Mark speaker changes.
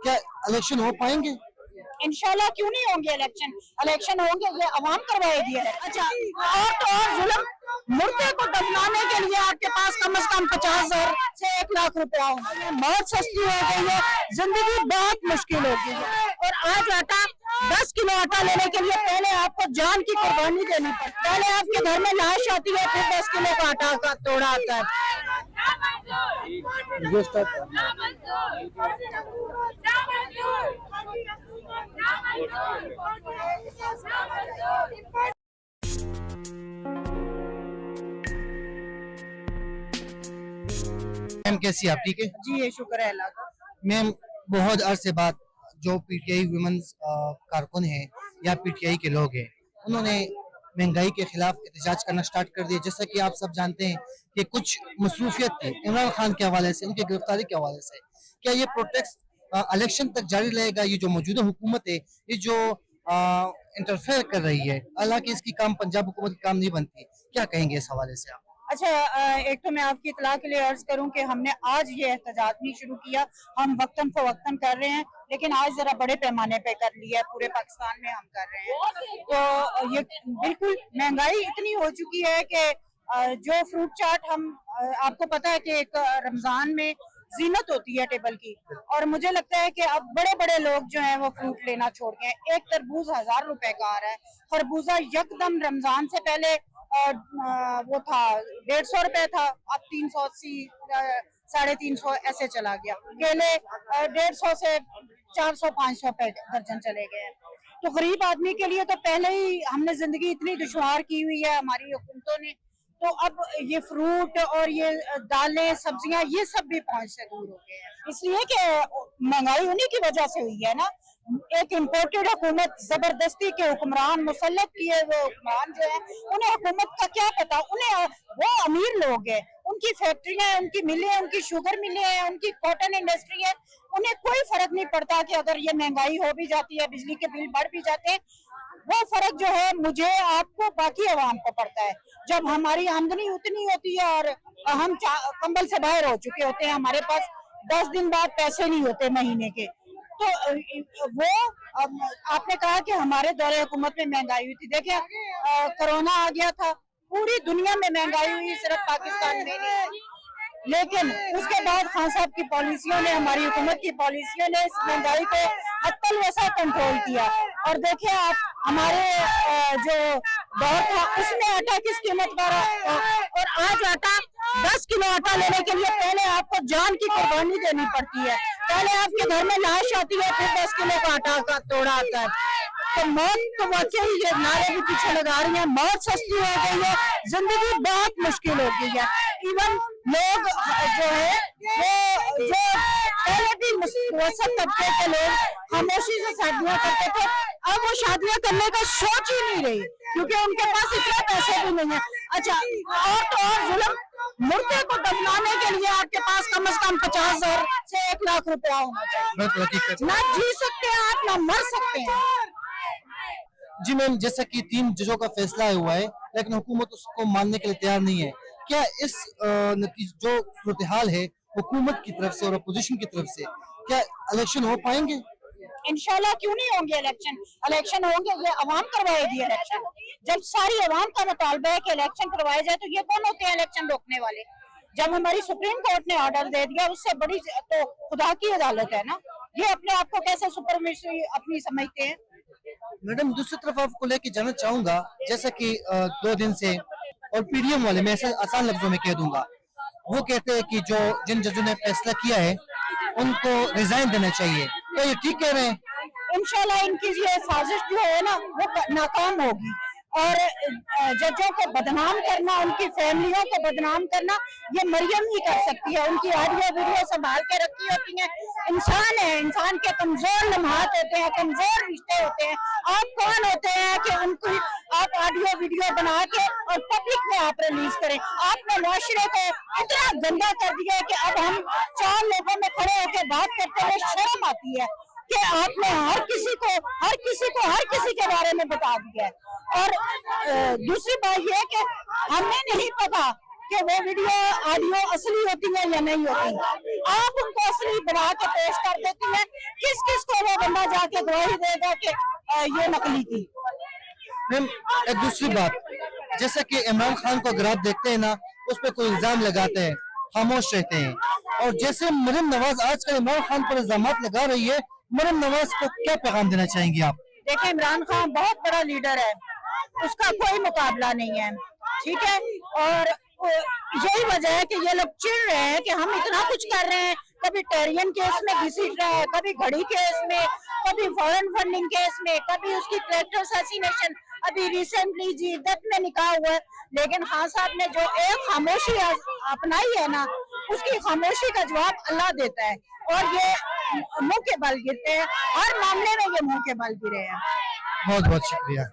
Speaker 1: क्या इलेक्शन हो पाएंगे?
Speaker 2: इंशाल्लाह क्यों नहीं होंगे इलेक्शन होंगे, ये अवाम करवाएगी। अच्छा, और जुल्म मुर्दे को दफनाने के लिए आपके पास कम से कम 50,000 से 1,00,000 रुपया होगा। बहुत सस्ती हो गई है, जिंदगी बहुत मुश्किल हो गई है। और आज आटा 10 किलो आटा लेने के लिए पहले आपको जान की कुर्बानी देनी पड़ती है। पहले आपके घर में लाश आती है, फिर 10 किलो का आटा का तोड़ा आता है।
Speaker 1: मैम कैसी आप? ठीक है
Speaker 2: जी, ये शुक्र है अल्लाह का।
Speaker 1: मैम। बहुत अरसे बाद जो पीटीआई वुमेन्स कारकुन हैं या पीटीआई के लोग हैं, उन्होंने महंगाई के खिलाफ एहतजाज करना स्टार्ट कर दिया। जैसा कि आप सब जानते हैं कि कुछ मसरूफियत थी इमरान खान के हवाले से, उनकी गिरफ्तारी के हवाले से। क्या ये प्रोटेस्ट इलेक्शन तक जारी रहेगा? ये जो मौजूदा हुकूमत है, ये जो इंटरफेयर कर रही है, हालांकि इसकी काम पंजाब हुकूमत की काम नहीं बनती, क्या कहेंगे इस हवाले से आप?
Speaker 2: अच्छा, एक तो मैं आपकी इतला के लिए अर्ज करूं कि हमने आज ये एहतजाज नहीं शुरू किया, हम वक्तन फवक्तन कर रहे हैं, लेकिन आज जरा बड़े पैमाने पे कर लिया है, पूरे पाकिस्तान में हम कर रहे हैं। तो ये बिल्कुल महंगाई इतनी हो चुकी है कि जो फ्रूट चाट हम आपको पता है कि एक रमजान में जीनत होती है टेबल की, और मुझे लगता है कि अब बड़े बड़े लोग जो हैं वो फ्रूट लेना छोड़ गए। एक तरबूज 1,000 रुपए का आ रहा है, खरबूजा यकदम रमजान से पहले वो था 150 रुपए था, अब 380 350 ऐसे चला गया। केले 150 से 400-500 पे दर्जन चले गए। तो गरीब आदमी के लिए तो पहले ही हमने जिंदगी इतनी दुश्वार की हुई है हमारी हुकूमतों ने, तो अब ये फ्रूट और ये दालें सब्जियां ये सब भी पहुंच से दूर हो गए हैं, इसलिए कि महंगाई उन्हीं की वजह से हुई है ना। एक इम्पोर्टेड हुकूमत, जबरदस्ती के हुक्मरान, मुसल्लत किए हुए हुक्मरान जो है, उन्हें हुकूमत का क्या पता। उन्हें वो अमीर लोग हैं, उनकी फैक्ट्रियां हैं, उनकी मिलें हैं, उनकी शुगर मिलें हैं, उनकी कॉटन इंडस्ट्री है, उन्हें कोई फर्क नहीं पड़ता कि अगर ये महंगाई हो भी जाती है, बिजली के बिल बढ़ भी जाते हैं, वो फर्क जो है मुझे आपको बाकी अवाम को पड़ता है। जब हमारी आमदनी उतनी होती है और हम कंबल से बाहर हो चुके होते हैं, हमारे पास 10 दिन बाद पैसे नहीं होते महीने के, तो वो आपने कहा कि हमारे दौरे हुकूमत में महंगाई हुई थी। देखिए, कोरोना आ गया था, पूरी दुनिया में महंगाई हुई, सिर्फ पाकिस्तान में नहीं। लेकिन उसके बाद खान साहब की पॉलिसियों ने, हमारी हुकूमत की पॉलिसियों ने इस महंगाई को हत्तल वैसा कंट्रोल किया। और देखिए आप, हमारे जो दौर था उसमें आटा किस कीमत पर, और आज आटा 10 किलो आटा लेने के लिए पहले आपको जान की कुर्बानी देनी पड़ती है। पहले आपके घर में लाश आती है, फिर 10 किलो का आटा का तोड़ा आता है। तो मौत तो वाकई ये नारे भी पीछे लगा रही है, मौत सस्ती हो गई है, जिंदगी बहुत मुश्किल हो गई है। इवन लोग जो है वो जो पहले भी मुसल्लत तबके के लोग खामोशी से शादियां करते थे, अब वो शादियां करने का सोच ही नहीं रही, क्योंकि उनके पास इतने पैसे भी नहीं है। अच्छा, और जुल्म मुर्दे को दफनाने के लिए आपके पास कम से कम 50,000 से 1,00,000 रुपया होना चाहिए। ना जी सकते हैं आप, ना मर सकते हैं।
Speaker 1: जी मैम, जैसा कि 3 जजों का फैसला हुआ है, लेकिन हुकूमत उसको मानने के लिए तैयार नहीं है। क्या इस जो सूरत हाल है हुकूमत की तरफ से और अपोजिशन की तरफ से, क्या इलेक्शन हो पाएंगे?
Speaker 2: इंशाल्लाह क्यों नहीं होंगे इलेक्शन होंगे, ये अवाम करवाएगी इलेक्शन। जब सारी अवाम का मुतालबा है कि इलेक्शन करवाए जाए, तो ये कौन होते हैं इलेक्शन रोकने वाले? जब हमारी सुप्रीम कोर्ट ने ऑर्डर दे दिया, उससे बड़ी तो खुदा की अदालत है ना। ये अपने आप को कैसे सुपरमिशन अपनी समझते हैं?
Speaker 1: मैडम, दूसरी तरफ आपको लेके जाना चाहूंगा, जैसा कि 2 दिन से, और पीडीएम वाले, मैं ऐसे आसान लफ्जों में कह दूंगा, वो कहते हैं कि जो जिन जजों ने फैसला किया है उनको रिजाइन देना चाहिए। तो ये ठीक कह रहे हैं?
Speaker 2: इंशाल्लाह इनकी ये साजिश जो है ना वो नाकाम होगी, और जजों को बदनाम करना, उनकी फैमिलियों को बदनाम करना, ये मरियम ही कर सकती है। उनकी ऑडियो वीडियो संभाल के रखी होती है। इंसान है, इंसान के कमजोर लम्हात होते हैं, कमजोर रिश्ते होते हैं। आप कौन होते हैं कि उनको आप ऑडियो वीडियो बना के और पब्लिक में आप रिलीज करें? आपने माशरे को इतना गंदा कर दिया कि अब हम 4 लोगों में खड़े होकर बात करते हुए शर्म आती है कि आपने हर किसी के बारे में बता दिया है। और दूसरी बात यह है कि हमें नहीं पता कि वो वीडियो ऑडियो असली होती है या नहीं होती। आप उनको असली बना के पेश कर देती हैं कि किस किस को वो बंदा जाके गवाही देगा कि ये नकली थी।
Speaker 1: मैम एक दूसरी बात, जैसा कि इमरान खान को अगर आप देखते हैं ना, उस पर कोई इल्जाम लगाते हैं, खामोश रहते हैं, और जैसे मरियम नवाज आजकल इमरान खान पर इल्जाम लगा रही है, मरियम नवाज को क्या पैगाम देना चाहेंगी आप?
Speaker 2: देखिए इमरान खान बहुत बड़ा लीडर है, उसका कोई मुकाबला नहीं है, ठीक है। और यही वजह है कि ये लोग चिढ़ रहे हैं कि हम इतना कुछ कर रहे हैं, कभी टेरियन केस में घसीट रहे हैं, कभी घड़ी केस में, कभी फॉरेन फंडिंग केस में, कभी उसकी कैरेक्टर असैसिनेशन, अभी रिसेंटली जिद्दत में निकाह हुआ है। लेकिन खान साहब ने जो एक खामोशी अपनाई है ना, उसकी खामोशी का जवाब अल्लाह देता है, और ये मुंह के बल गिरते हैं, हर मामले में ये मुंह के बल गिरे हैं।
Speaker 1: बहुत बहुत शुक्रिया।